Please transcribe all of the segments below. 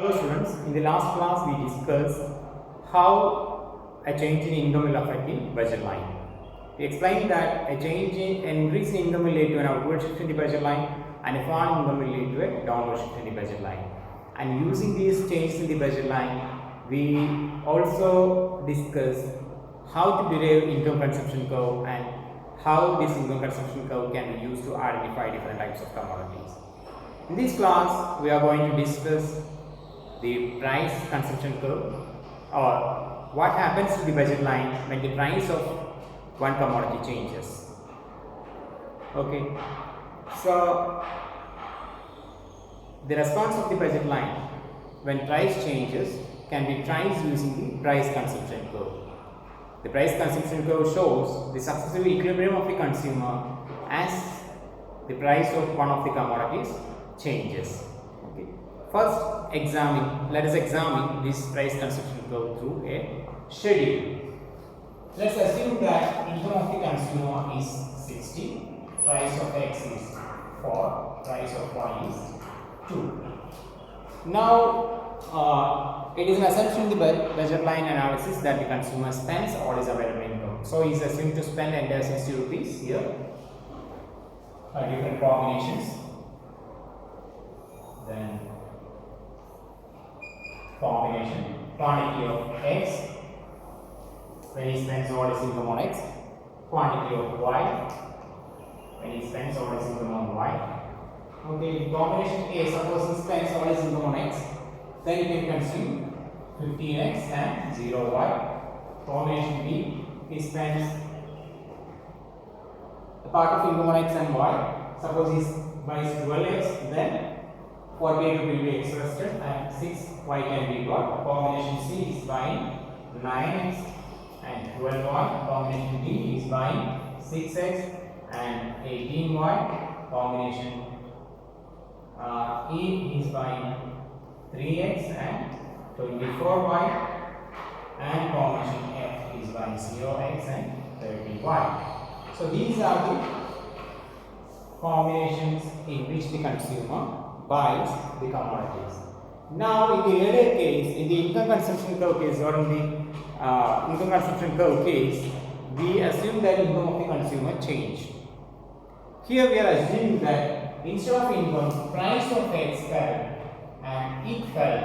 Hello students, in the last class we discussed how a change in income will affect the budget line. We explained that an increase in income will lead to an upward shift in the budget line and a fall in income will lead to a downward shift in the budget line. And using these changes in the budget line, we also discussed how to derive income consumption curve and how this income consumption curve can be used to identify different types of commodities. In this class, we are going to discuss the price consumption curve, or what happens to the budget line when the price of one commodity changes. Okay, so the response of the budget line when price changes can be traced using the price consumption curve. The price consumption curve shows the successive equilibrium of the consumer as the price of one of the commodities changes. Okay. First, let us examine this price consumption curve through a schedule. Let's assume that income of the consumer is 60, price of X is 4, price of Y is 2. Now, it is an assumption in the budget line analysis that the consumer spends all his available income. So, he is assumed to spend entire 60 rupees here, different combinations. Then combination quantity of X when he spends all his income on X, quantity of Y when he spends all his income on Y. Okay, combination A, suppose he spends all his income on X, then he can consume 15X and 0Y. Combination B, he spends a part of income on X and Y, suppose he buys 12X, then 48 will be exhausted and 6Y can be got. Combination C is buying 9X and 12Y. Combination D is buying 6X and 18Y. Combination E is buying 3X and 24Y. And combination F is buying 0X and 30Y. So these are the combinations in which the consumer buys the commodities. Now, in the earlier case, in the income consumption curve case or in the income consumption curve case, we assume that income of the consumer changed. Here we are assuming that instead of income, price of X fell and it fell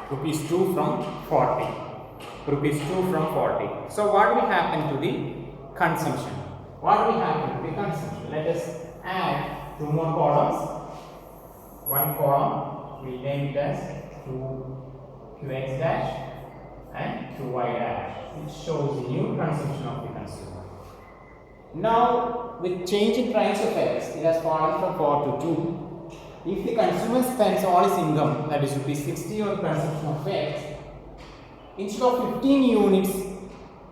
to rupees 2 from 40. Rupees 2 from 40. So, what will happen to the consumption? What will happen to the consumption? Let us add two more columns. One column we name it as 2qx dash and 2y dash, which shows the new consumption of the consumer. Now, with change in price of X, it has fallen from 4 to 2. If the consumer spends all his income, that is rupees 60 on consumption of X, instead of 15 units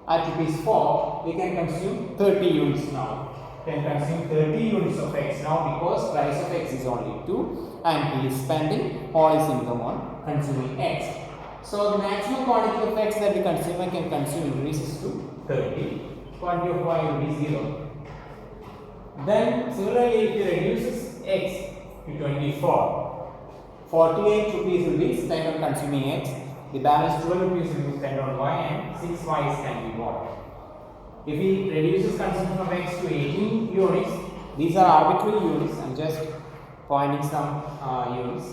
at rupees 4, we can consume 30 units now. Can consume 30 units of X now because price of X is only 2 and he is spending all his income on consuming X. So the maximum quantity of X that the consumer can consume increases to 30. Quantity of Y will be 0. Then similarly, if he reduces X to 24, 48 rupees will be spent on consuming X. The balance 12 rupees will be spent on Y and 6 Ys can be bought. If he reduces consumption of X to 18 units, these are arbitrary units, I am just pointing some units.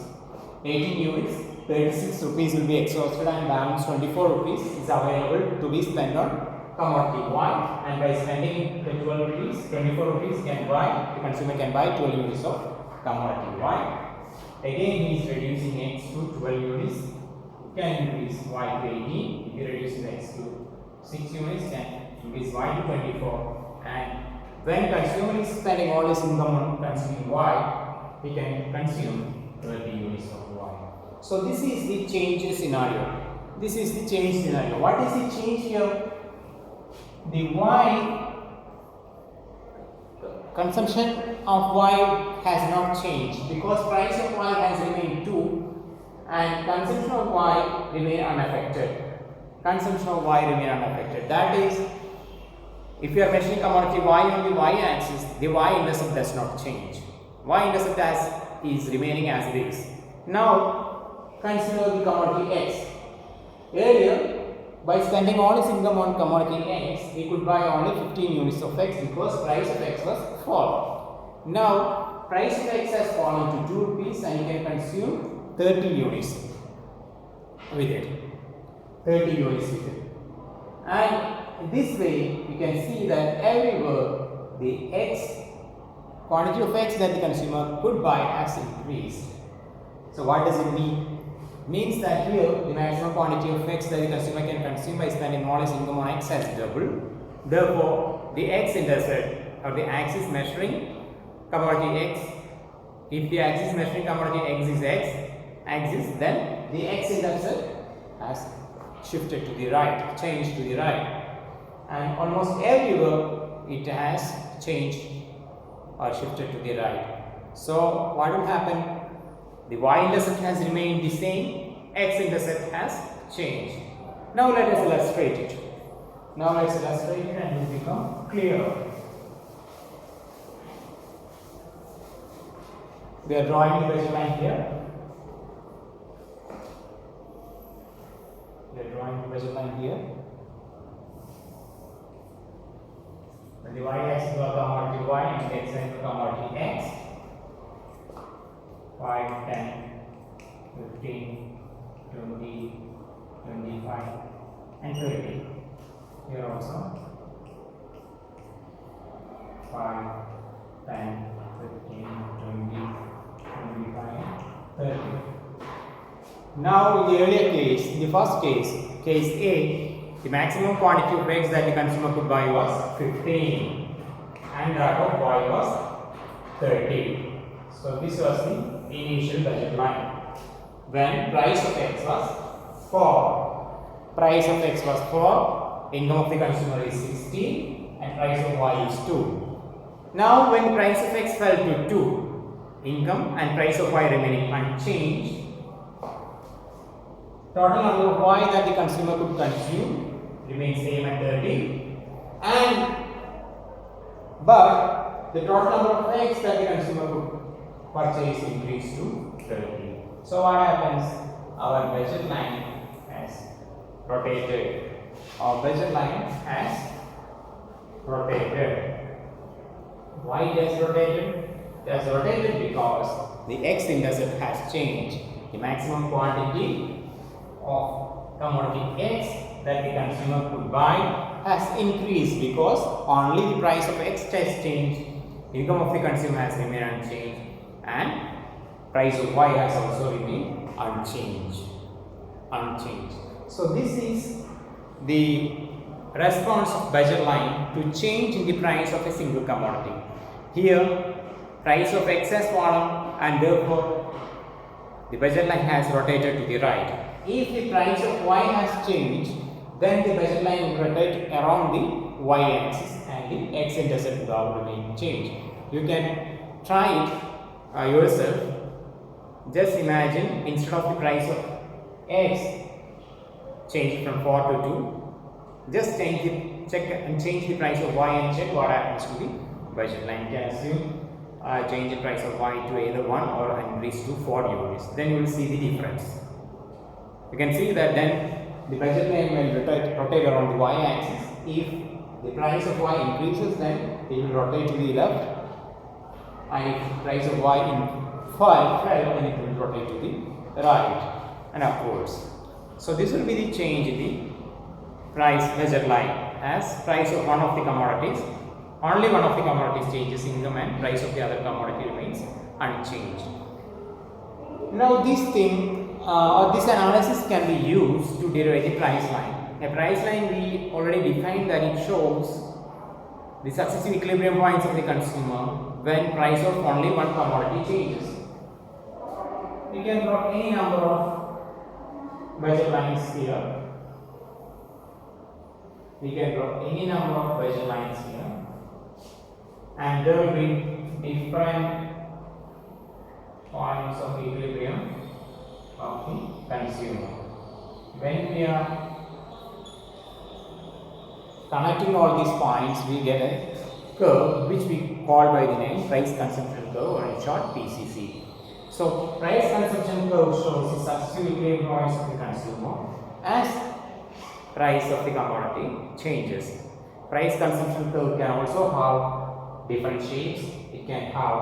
18 units, 36 rupees will be exhausted and balance 24 rupees is available to be spent on commodity Y, and by spending the 12 rupees, 24 rupees can buy, the consumer can buy 12 units of commodity Y. Again, he is reducing X to 12 units, can increase Y to 18, if he reduces X to 6 units, can increase Y to 24, and when consumer is spending all his income on consuming Y, he can consume 30 units of Y. So this is the change scenario. This is the change scenario. What is the change here? The Y consumption of Y has not changed because price of Y has remained 2 and consumption of Y remain unaffected. Consumption of Y remain unaffected. That is, if you are measuring commodity Y on the Y axis, the Y intercept does not change. Y intercept is remaining as it is. Now consider the commodity X. Earlier, by spending all his income on commodity X, he could buy only 15 units of X because price of X was fallen. Now price of X has fallen to 2 rupees and he can consume 30 units with it. 30 units with it. And this way you can see that everywhere the X quantity of X that the consumer could buy has increased. So what does it mean? It means that here the maximum quantity of X that the consumer can consume by spending all his income on X has doubled. Therefore, the X-intercept or the axis measuring commodity X, if the axis measuring commodity X is X axis, then the X-intercept has shifted to the right, changed to the right, and almost everywhere it has changed or shifted to the right. So what will happen? The y-intercept has remained the same, x-intercept has changed. Now let us illustrate it. Now let's illustrate it and it will become clearer. We are drawing the budget line here. We are drawing the budget line here. When the y-axis will commodity y and the x-axis will commodity x. 5, 10, 15, 20, 25 and 30. Here also 5, 10, 15, 20, 25, 30. Now in the earlier case, in the first case, case A, the maximum quantity of X that the consumer could buy was 15 and that of Y was 30. So this was the initial budget line. When price of X was 4, price of X was 4, income of the consumer is 60 and price of Y is 2. Now when price of X fell to 2, income and price of Y remaining unchanged, total number of Y that the consumer could consume remains same at 30, but the total number of X that the consumer could purchase increased to 30. So what happens? Our budget line has rotated. Our budget line has rotated. Why it has rotated? It has rotated because the x-intercept has changed. The maximum quantity of commodity X that the consumer could buy has increased because only the price of X has changed. Income of the consumer has remained unchanged and price of Y has also remained unchanged. So this is the response of budget line to change in the price of a single commodity. Here price of X has fallen and therefore the budget line has rotated to the right. If the price of Y has changed, then the budget line will rotate around the Y axis and the x-intercept will remain changed. You can try it yourself. Just imagine, instead of the price of X change from 4 to 2, just change the price of Y and check what happens to the budget line. You can assume change the price of Y to either 1 or increase to 4 units. Then you will see the difference. You can see that then the budget line will rotate around the Y axis. If the price of Y increases, then it will rotate to the left, and if the price of Y fell, then it will rotate to the right and upwards. So this will be the change in the price budget line. As price of one of the commodities, only one of the commodities changes income and price of the other commodity remains unchanged. Now this analysis can be used to derive the price line. A price line, we already defined that it shows the successive equilibrium points of the consumer when price of only one commodity changes. We can draw any number of budget lines here. We can draw any number of budget lines here, and there will be different points of equilibrium of the consumer. When we are connecting all these points, we get a curve which we call by the name price consumption curve, or in short PCC. So price consumption curve shows the successive equilibrium points of the consumer as price of the commodity changes. Price consumption curve can also have different shapes. It can have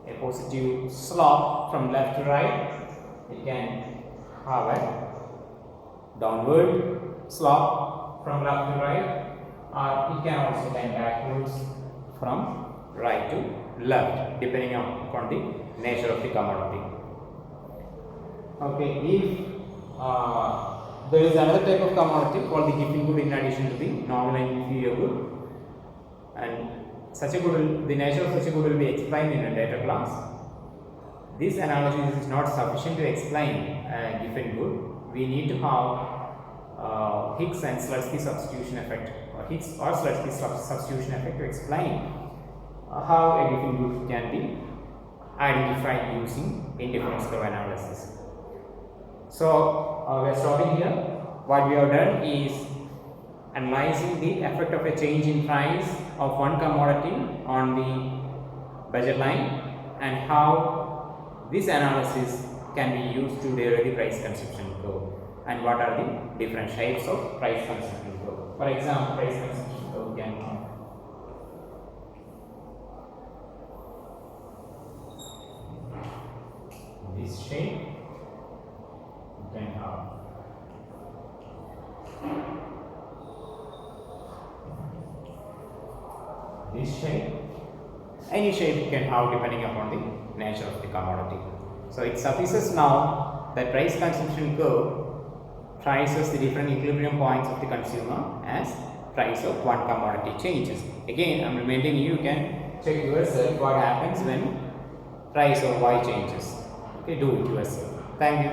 a positive slope from left to right. It can have a downward slope from left to right, or it can also bend backwards from right to left, depending upon the nature of the commodity. Okay, if there is another type of commodity called the Giffen good in addition to the normal and inferior good, and such a good will, the nature of such a good will be explained in a later class. This analogy is not sufficient to explain Giffen good. We need to have Hicks and Slutsky substitution effect, or Hicks or Slutsky substitution effect to explain how a Giffen good can be identified using indifference curve analysis. So we are stopping here. What we have done is analyzing the effect of a change in price of one commodity on the budget line, and how this analysis can be used to derive the price consumption curve, and what are the different shapes of price consumption curve. For example, price consumption curve can have this shape, you can have this shape, any shape you can have depending upon the nature of the commodity. So it suffices now that price consumption curve traces the different equilibrium points of the consumer as price of one commodity changes. Again, I am reminding you, you can check yourself what happens when price of Y changes. Okay, do it yourself. Thank you.